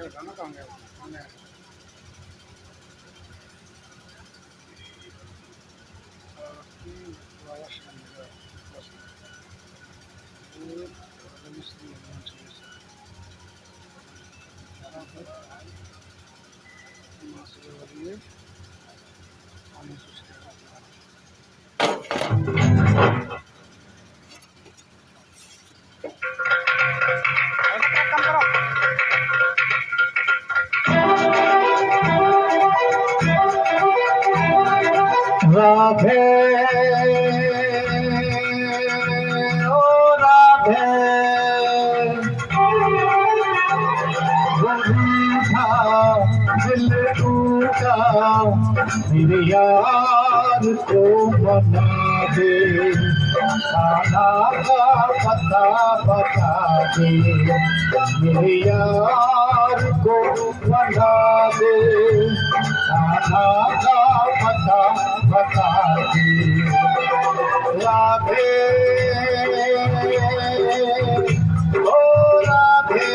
खाना कहाँ गया खाने राधे ओ राधे रूठा दिल टूटा मेरे यार को मना दे खाना का पता बता दे मेरे यार को मना दे खाना का पता बता दे राधे ओ राधे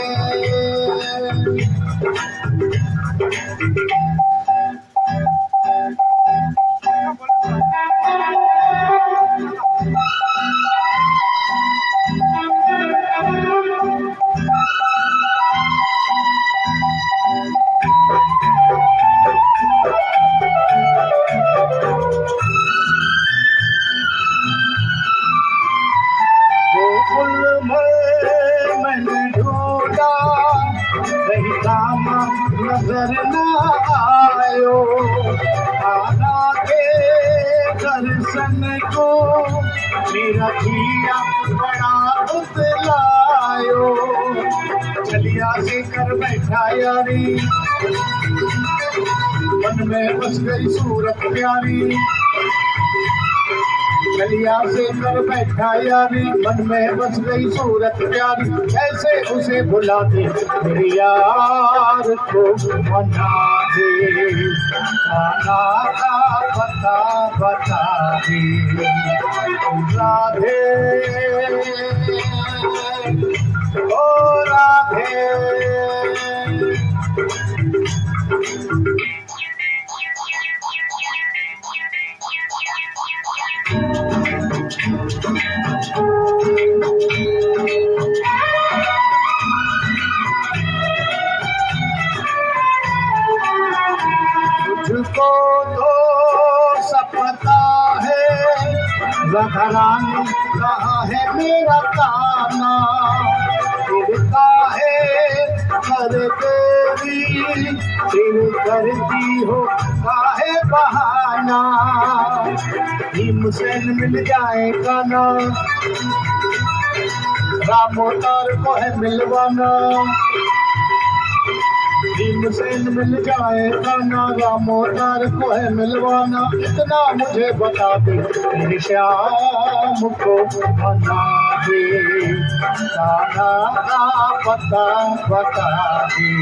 मैंने ढूंढा कहीं काम नजर न आयो आना के दर्शन को मेरा जिया बड़ा उतलायो चलिया से कर बैठा यारी मन में बस गई सूरत प्यारी गलिया से कर बैठा यारी मन में बस गई सूरत प्यारी कैसे उसे भुला दे मेरे यार को मना दे खाना का पता बता दे राधे ओ राधे तुझको तो सब पता है रानी कहाँ है मेरा काना फिरता है कर तेरी फिर करती हो काहे बहाना भीमसेन मिल जाएगा ना रामोतार को है मिलवाना भीमसेन मिल जाएगा ना रामोतार को है मिलवाना इतना मुझे बता दे मेरे श्याम को मना दे खाना का पता बता दे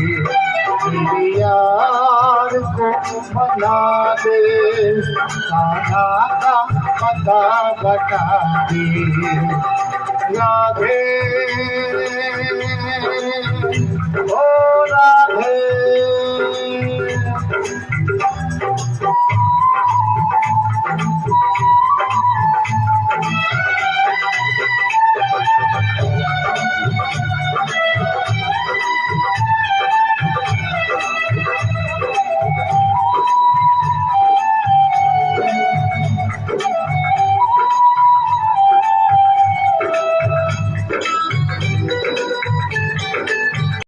मेरे यार को मना दे खाना का पता बता दे राधे ओ राधे